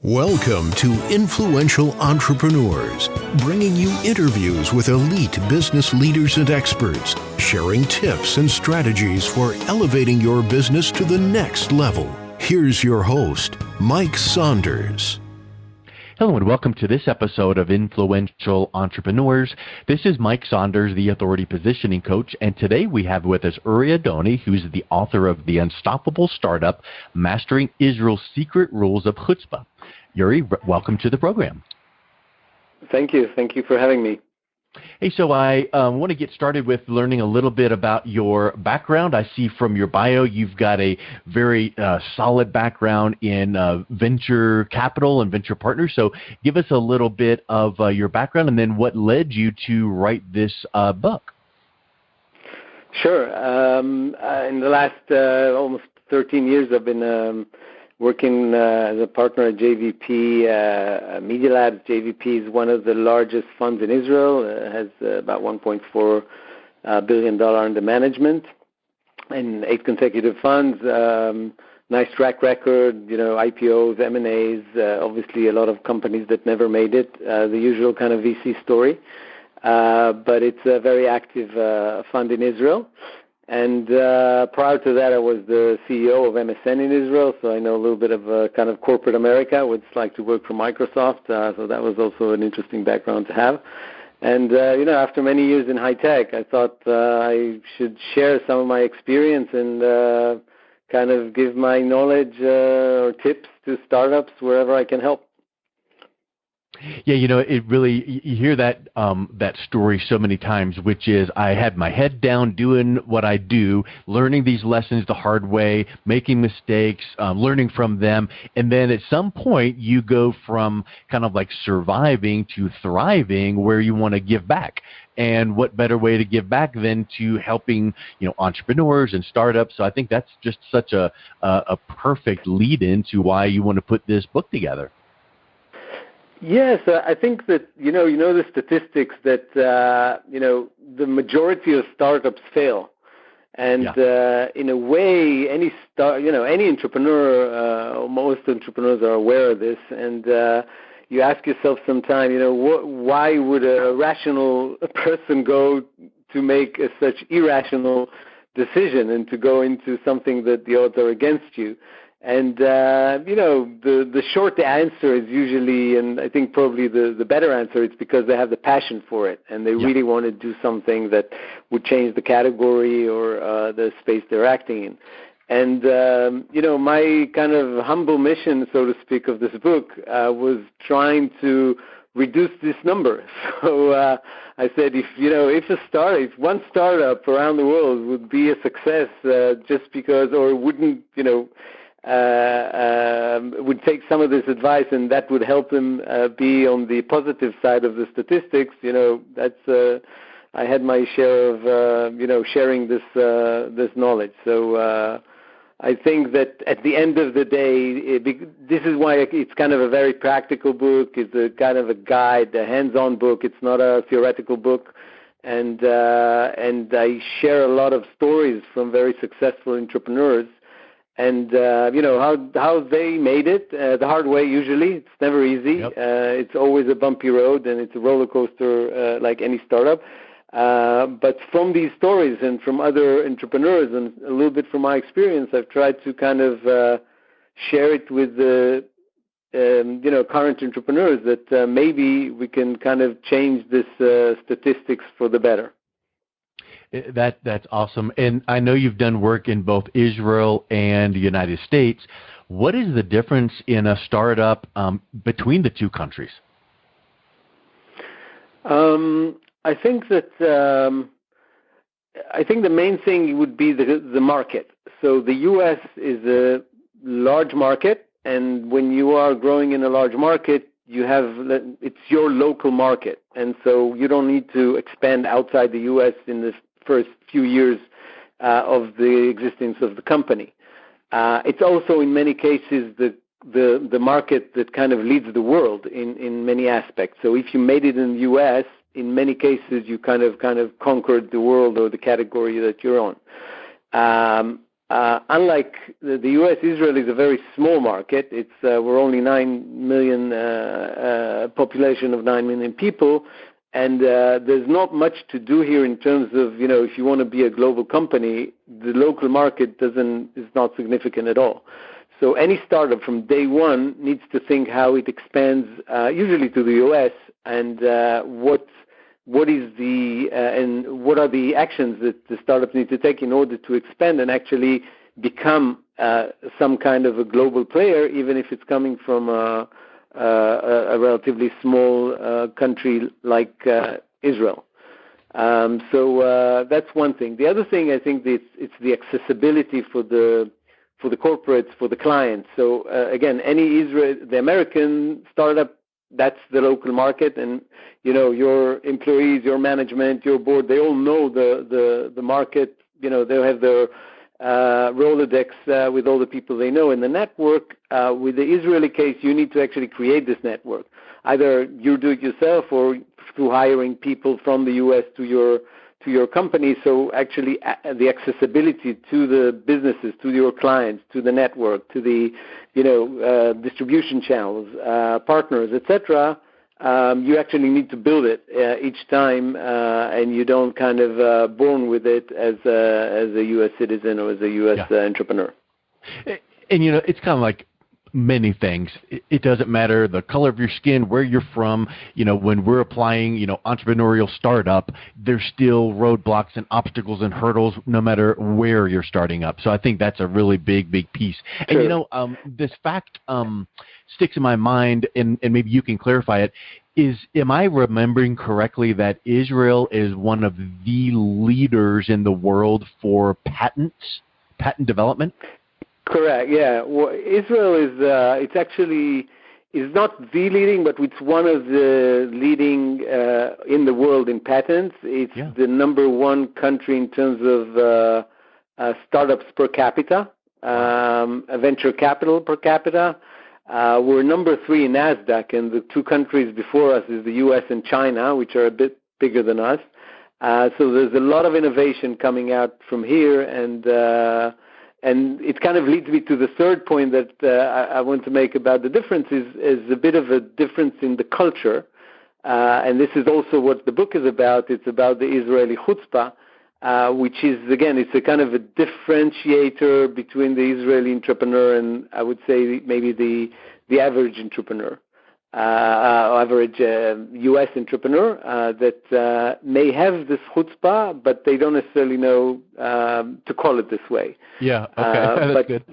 Welcome to Influential Entrepreneurs, bringing you interviews with elite business leaders and experts, sharing tips and strategies for elevating your business to the next level. Here's your host, Mike Saunders. Hello and welcome to this episode of Influential Entrepreneurs. This is Mike Saunders, the Authority Positioning Coach, and today we have with us Adoni, who's the author of The Unstoppable Startup, Mastering Israel's Secret Rules of Chutzpah. Uri, welcome to the program. Thank you. Thank you for having me. Hey, so I want to get started with learning a little bit about your background. I see from your bio you've got a very solid background in venture capital and venture partners. So give us a little bit of your background and then what led you to write this book. Sure. In the last almost 13 years, I've been working as a partner at JVP, Media Labs. JVP is one of the largest funds in Israel. It has about $1.4 billion under management and 8 consecutive funds. Nice track record, IPOs, M&As, obviously a lot of companies that never made it, the usual kind of VC story. But it's a very active fund in Israel. And prior to that, I was the CEO of MSN in Israel, so I know a little bit of kind of corporate America, what it's like to work for Microsoft. So that was also an interesting background to have. And, after many years in high tech, I thought I should share some of my experience and kind of give my knowledge or tips to startups wherever I can help. Yeah, it really, you hear that story so many times, which is I had my head down doing what I do, learning these lessons the hard way, making mistakes, learning from them. And then at some point you go from kind of like surviving to thriving where you want to give back. And what better way to give back than to helping, entrepreneurs and startups. So I think that's just such a perfect lead in to why you want to put this book together. Yes, I think that, the statistics that, the majority of startups fail. And in a way, any entrepreneur, most entrepreneurs are aware of this. And you ask yourself sometime, why would a rational person go to make such irrational decision and to go into something that the odds are against you? And, the short answer is usually, and I think probably the better answer, it's because they have the passion for it and they really want to do something that would change the category or the space they're acting in. And, my kind of humble mission, so to speak, of this book was trying to reduce this number. So I said, if one startup around the world would be a success just because, or wouldn't, would take some of this advice and that would help them be on the positive side of the statistics, that's I had my share of sharing this knowledge. So I think that at the end of the day, this is why it's kind of a very practical book. It's a kind of a guide, a hands-on book. It's not a theoretical book. And I share a lot of stories from very successful entrepreneurs. And, how they made it the hard way usually. It's never easy. Yep. It's always a bumpy road, and it's a roller coaster like any startup. But from these stories and from other entrepreneurs and a little bit from my experience, I've tried to kind of share it with the, current entrepreneurs that maybe we can kind of change this statistics for the better. That's awesome. And I know you've done work in both Israel and the United States. What is the difference in a startup between the two countries? I think that the main thing would be the market. So the U.S. is a large market, and when you are growing in a large market, it's your local market, and so you don't need to expand outside the U.S. in the first few years of the existence of the company. It's also in many cases the market that kind of leads the world in many aspects. So if you made it in the U.S., in many cases you kind of conquered the world or the category that you're on. unlike the U.S., Israel is a very small market. We're only 9 million population of 9 million people, and there's not much to do here in terms of, if you want to be a global company, the local market is not significant at all. So any startup from day one needs to think how it expands, usually to the U.S., and what are the actions that the startups need to take in order to expand and actually become some kind of a global player, even if it's coming from a relatively small country like Israel. So that's one thing. The other thing, I think, it's the accessibility for the corporates, for the clients. So again, the American startup, that's the local market, and your employees, your management, your board, they all know the market. They'll have their Rolodex with all the people they know in the network. With the Israeli case, you need to actually create this network. Either you do it yourself or through hiring people from the U.S. to your company. So actually, the accessibility to the businesses, to your clients, to the network, to the distribution channels, partners, etc. You actually need to build it each time, and you don't kind of born with it as a U.S. citizen or as a U.S. entrepreneur. And it's kind of like many things. It doesn't matter the color of your skin, where you're from. When we're applying, entrepreneurial startup, there's still roadblocks and obstacles and hurdles no matter where you're starting up. So I think that's a really big piece. Sure. And this fact sticks in my mind, and maybe you can clarify it. Am I remembering correctly that Israel is one of the leaders in the world for patent development? Correct. Yeah. Well, Israel is not the leading, but it's one of the leading in the world in patents. It's the number one country in terms of startups per capita, venture capital per capita. We're number 3 in NASDAQ, and the 2 countries before us is the U.S. and China, which are a bit bigger than us. So there's a lot of innovation coming out from here, and it kind of leads me to the third point that I want to make about the difference is a bit of a difference in the culture. And this is also what the book is about. It's about the Israeli chutzpah, which is, again, it's a kind of a differentiator between the Israeli entrepreneur and I would say maybe the average entrepreneur. Average U.S. entrepreneur that may have this chutzpah, but they don't necessarily know to call it this way. Yeah, okay, that's good.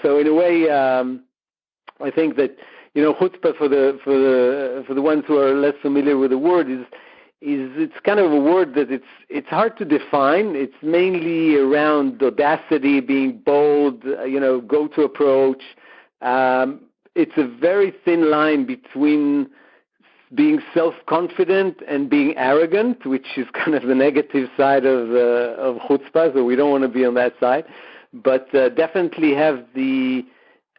So in a way, I think that chutzpah for the ones who are less familiar with the word is it's kind of a word that it's hard to define. It's mainly around audacity, being bold, go to approach. It's a very thin line between being self-confident and being arrogant, which is kind of the negative side of chutzpah, so we don't want to be on that side. But definitely have the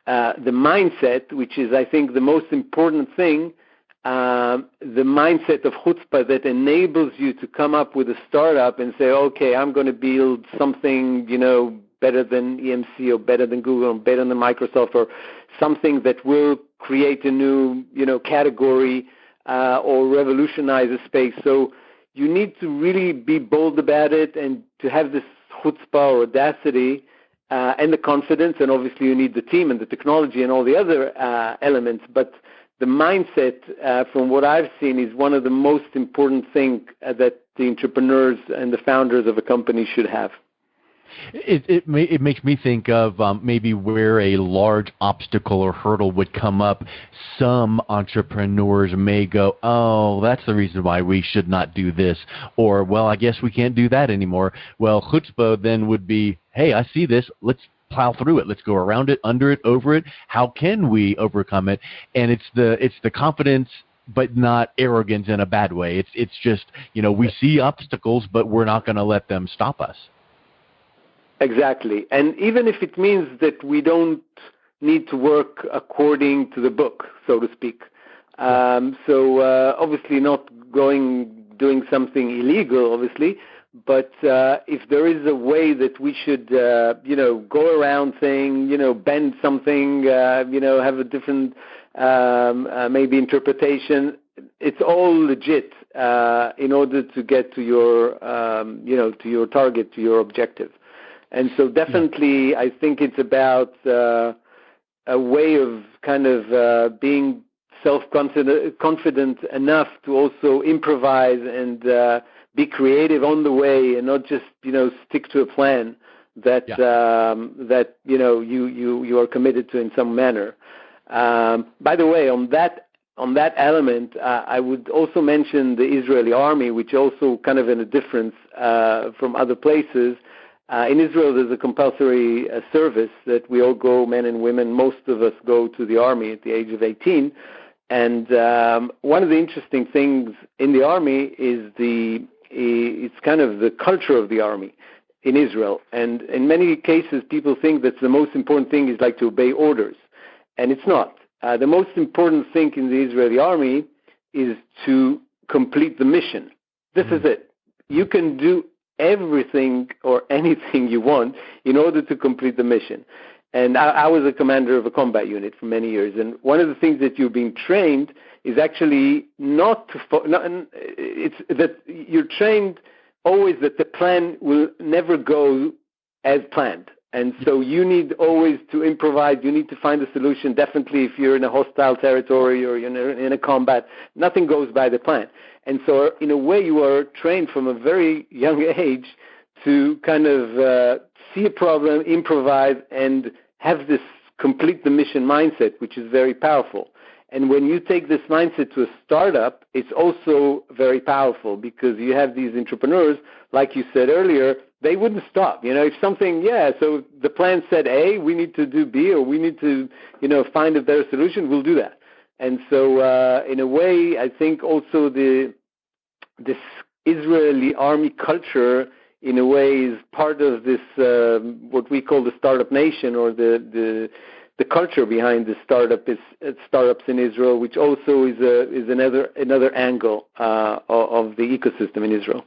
mindset, which is, I think, the most important thing, the mindset of chutzpah that enables you to come up with a startup and say, okay, I'm going to build something, better than EMC or better than Google or better than Microsoft or something that will create a new, category or revolutionize a space. So you need to really be bold about it and to have this chutzpah or audacity and the confidence, and obviously you need the team and the technology and all the other elements. But the mindset, from what I've seen, is one of the most important things that the entrepreneurs and the founders of a company should have. It makes me think of maybe where a large obstacle or hurdle would come up. Some entrepreneurs may go, oh, that's the reason why we should not do this. Or, well, I guess we can't do that anymore. Well, chutzpah then would be, hey, I see this. Let's plow through it. Let's go around it, under it, over it. How can we overcome it? And it's the confidence, but not arrogance in a bad way. It's just, we see obstacles, but we're not going to let them stop us. Exactly. And even if it means that we don't need to work according to the book, so to speak. So obviously not doing something illegal, obviously, But if there is a way that we should, go around thing, bend something, have a different maybe interpretation, it's all legit in order to get to your, to your target, to your objective. And so definitely, I think it's about a way of kind of being self-confident enough to also improvise and be creative on the way, and not just stick to a plan that you are committed to in some manner. By the way, on that element, I would also mention the Israeli army, which also kind of in a difference from other places. In Israel, there's a compulsory service that we all go, men and women. Most of us go to the army at the age of 18. And one of the interesting things in the army is it's kind of the culture of the army in Israel. And in many cases, people think that the most important thing is like to obey orders. And it's not. The most important thing in the Israeli army is to complete the mission. This is it. You can do everything or anything you want in order to complete the mission. And I was a commander of a combat unit for many years, and one of the things that you're being trained is actually it's that you're trained always that the plan will never go as planned. And so you need always to improvise. You need to find a solution. Definitely if you're in a hostile territory or you're in a combat, nothing goes by the plan. And so in a way you are trained from a very young age to kind of see a problem, improvise, and have this complete the mission mindset, which is very powerful. And when you take this mindset to a startup, it's also very powerful because you have these entrepreneurs, like you said earlier, they wouldn't stop. If something, so the plan said A, we need to do B, or we need to, find a better solution, we'll do that. And so in a way, I think also this Israeli army culture, in a way, is part of this, what we call the startup nation, or the culture behind the startups in Israel, which also is another angle of the ecosystem in Israel.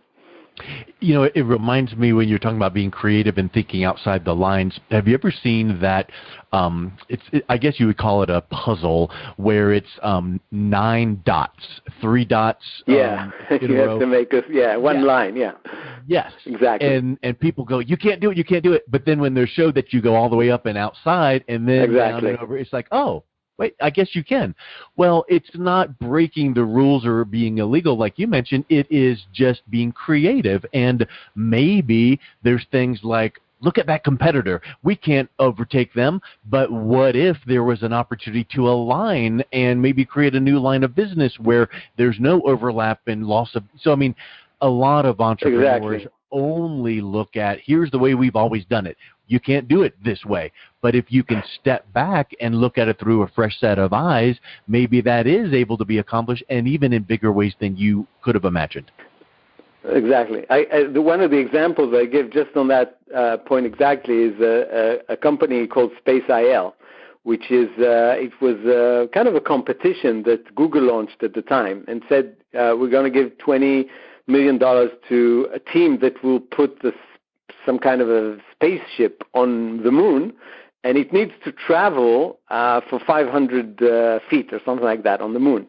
It reminds me when you're talking about being creative and thinking outside the lines. Have you ever seen that? I guess you would call it a puzzle where it's 9 dots, 3 dots. You have to make one line. Yeah. Yes. Exactly. And people go, you can't do it. But then when they're showed that you go all the way up and outside and then down and over, it's like, oh, wait, I guess you can. Well, it's not breaking the rules or being illegal like you mentioned. It is just being creative. And maybe there's things like, look at that competitor. We can't overtake them. But what if there was an opportunity to align and maybe create a new line of business where there's no overlap and loss of... So, I mean, a lot of entrepreneurs only look at, here's the way we've always done it. You can't do it this way. But if you can step back and look at it through a fresh set of eyes, maybe that is able to be accomplished, and even in bigger ways than you could have imagined. Exactly. One of the examples I give just on that point exactly is a company called SpaceIL, which is it was kind of a competition that Google launched at the time and said we're going to give $20 million to a team that will put some kind of a spaceship on the moon, and it needs to travel for 500 feet or something like that on the moon.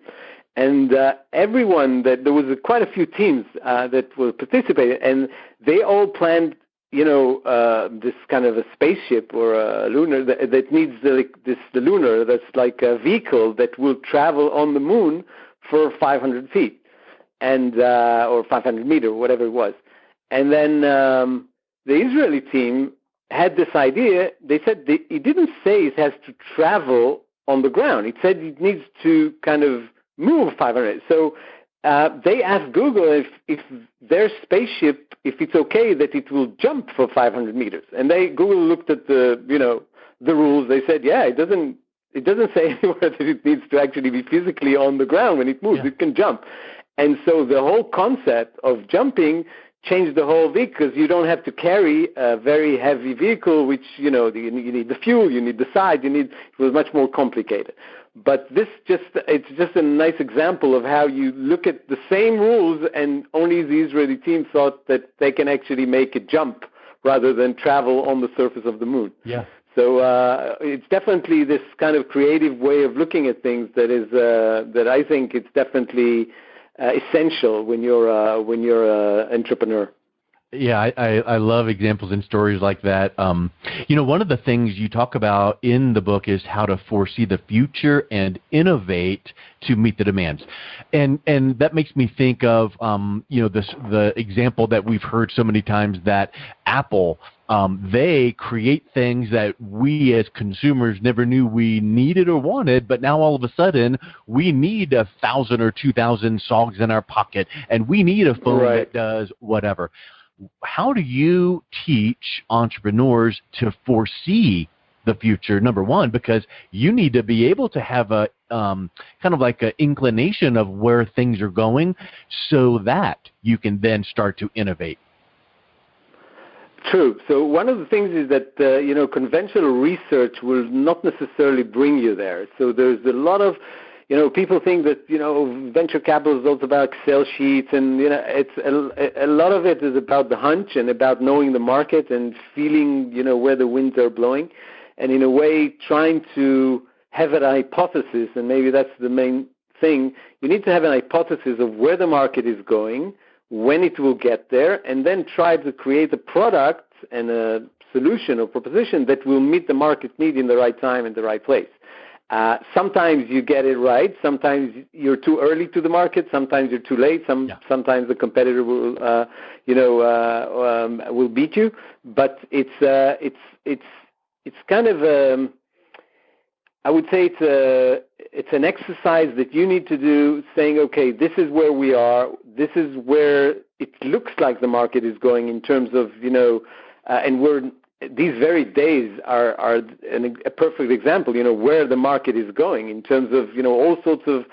And everyone, there was quite a few teams that were participating, and they all planned, this kind of a spaceship or a lunar that needs the lunar that's like a vehicle that will travel on the moon for 500 feet, and or 500 meters, whatever it was. And then the Israeli team had this idea. They said it didn't say it has to travel on the ground. It said it needs to kind of move 500. So they asked Google if their spaceship, if it's okay that it will jump for 500 meters. And Google looked at the rules. They said, it doesn't say anywhere that it needs to actually be physically on the ground when it moves. Yeah. It can jump. And so the whole concept of jumping changed the whole vehicle because you don't have to carry a very heavy vehicle, which, you need the fuel, you need the side, it was much more complicated. But it's just a nice example of how you look at the same rules and only the Israeli team thought that they can actually make a jump rather than travel on the surface of the moon. Yeah. So it's definitely this kind of creative way of looking at things that I think it's definitely essential when you're an entrepreneur. Yeah, I love examples and stories like that. One of the things you talk about in the book is how to foresee the future and innovate to meet the demands. And that makes me think of, the example that we've heard so many times that Apple, they create things that we as consumers never knew we needed or wanted, but now all of a sudden we need 1,000 or 2,000 songs in our pocket, and we need a phone that does whatever. How do you teach entrepreneurs to foresee the future, number one, because you need to be able to have a kind of like an inclination of where things are going so that you can then start to innovate? True. So one of the things is that, conventional research will not necessarily bring you there. So there's a lot of, people think that, venture capital is also about Excel sheets, and, it's a lot of it is about the hunch and about knowing the market and feeling, where the winds are blowing, and in a way trying to have a hypothesis, and maybe that's the main thing. You need to have an hypothesis of where the market is going, when it will get there, and then try to create a product and a solution or proposition that will meet the market need in the right time and the right place. Sometimes you get it right. Sometimes you're too early to the market. Sometimes you're too late. Sometimes the competitor will, will beat you. But it's kind of I would say it's an exercise that you need to do, saying, okay, this is where we are. This is where it looks like the market is going in terms of, and these very days are a perfect example, where the market is going in terms of, all sorts of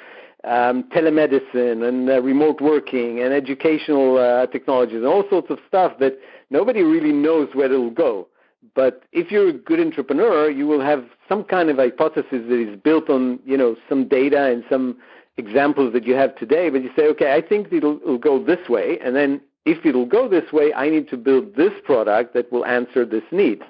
telemedicine and remote working and educational technologies and all sorts of stuff that nobody really knows where it will go. But if you're a good entrepreneur, you will have some kind of hypothesis that is built on, some data and some examples that you have today. But you say, okay, I think it'll go this way, and then if it'll go this way, I need to build this product that will answer this need.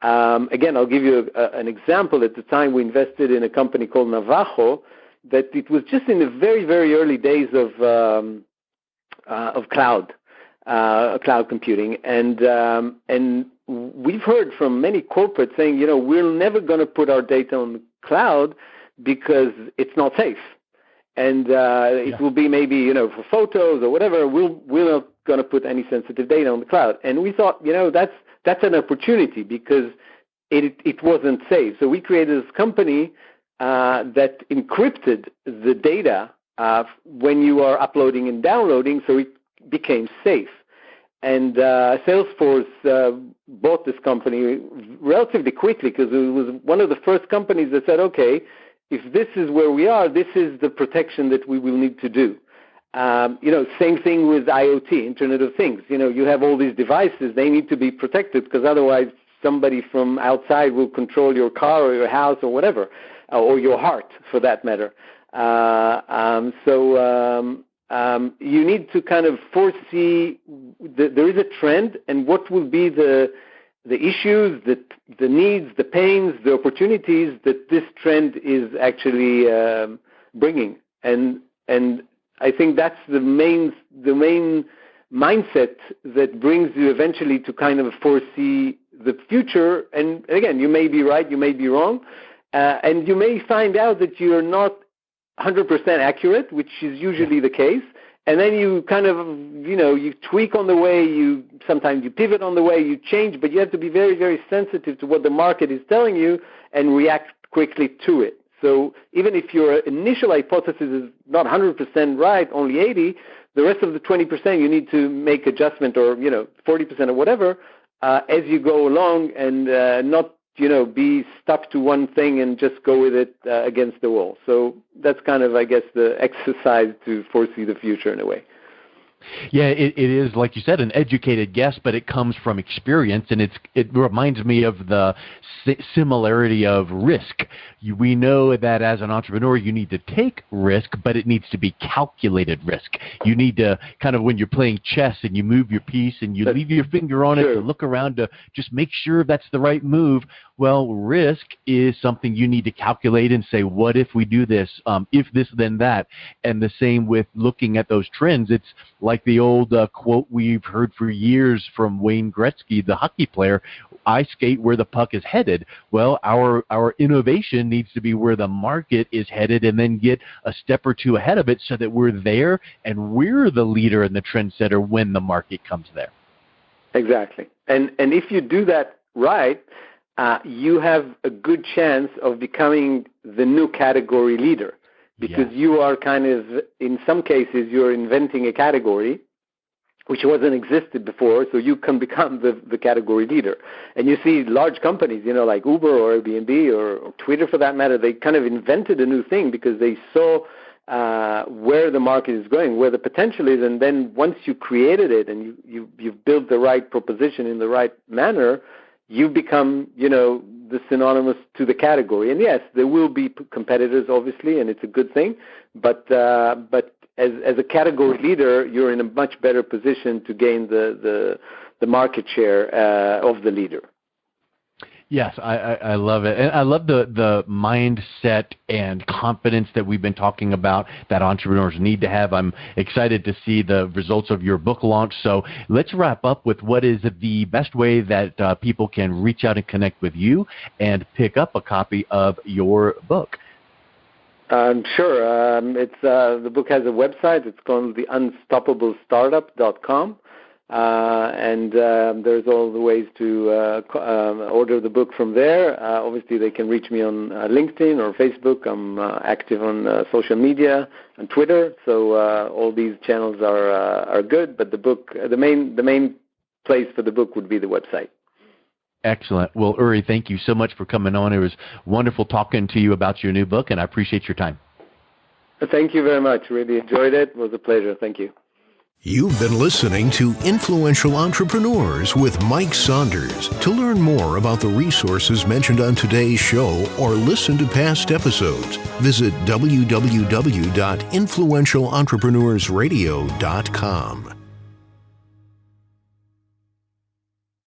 Again, I'll give you an example. At the time, we invested in a company called Navajo, that it was just in the very, very early days of cloud computing, and we've heard from many corporates saying, we're never going to put our data on the cloud because it's not safe. And it will be maybe, for photos or whatever, we're not going to put any sensitive data on the cloud. And we thought, that's an opportunity because it wasn't safe. So we created this company that encrypted the data when you are uploading and downloading, so it became safe. And Salesforce bought this company relatively quickly because it was one of the first companies that said, okay, if this is where we are, this is the protection that we will need to do. Same thing with IoT, Internet of Things. You have all these devices, they need to be protected because otherwise somebody from outside will control your car or your house or whatever, or your heart for that matter. You need to kind of foresee there is a trend and what will be the issues, the needs, the pains, the opportunities that this trend is actually bringing. And I think that's the main mindset that brings you eventually to kind of foresee the future. And again, you may be right, you may be wrong, and you may find out that you're not 100% accurate, which is usually the case. And then you kind of, you tweak on the way, sometimes you pivot on the way, you change, but you have to be very, very sensitive to what the market is telling you and react quickly to it. So even if your initial hypothesis is not 100% right, only 80, the rest of the 20% you need to make adjustment or, 40% or whatever as you go along and not, be stuck to one thing and just go with it against the wall. So that's kind of, I guess, the exercise to foresee the future in a way. Yeah, it is, like you said, an educated guess, but it comes from experience, and it reminds me of the similarity of risk. We know that as an entrepreneur, you need to take risk, but it needs to be calculated risk. You need to kind of, when you're playing chess and you move your piece and you leave your finger on it to look around to just make sure that's the right move. Well, risk is something you need to calculate and say, what if we do this? If this, then that. And the same with looking at those trends. It's like the old quote we've heard for years from Wayne Gretzky, the hockey player, I skate where the puck is headed. Well, our innovation needs to be where the market is headed and then get a step or two ahead of it so that we're there and we're the leader and the trendsetter when the market comes there. Exactly. And if you do that right, you have a good chance of becoming the new category leader, because you are kind of, in some cases, you're inventing a category which wasn't existed before, so you can become the category leader. And you see large companies, like Uber or Airbnb or Twitter for that matter, they kind of invented a new thing because they saw where the market is going, where the potential is, and then once you created it and you've built the right proposition in the right manner, you become, the synonymous to the category. And yes, there will be competitors, obviously, and it's a good thing. But as a category leader, you're in a much better position to gain the market share of the leader. Yes, I love it. And I love the mindset and confidence that we've been talking about that entrepreneurs need to have. I'm excited to see the results of your book launch. So let's wrap up with what is the best way that people can reach out and connect with you and pick up a copy of your book. Sure. The book has a website. It's called theunstoppablestartup.com. And there's all the ways to order the book from there. Obviously, they can reach me on LinkedIn or Facebook. I'm active on social media and Twitter, so all these channels are good. But the book, the main place for the book would be the website. Excellent. Well, Uri, thank you so much for coming on. It was wonderful talking to you about your new book, and I appreciate your time. Thank you very much. Really enjoyed it. It was a pleasure. Thank you. You've been listening to Influential Entrepreneurs with Mike Saunders. To learn more about the resources mentioned on today's show or listen to past episodes, visit www.influentialentrepreneursradio.com.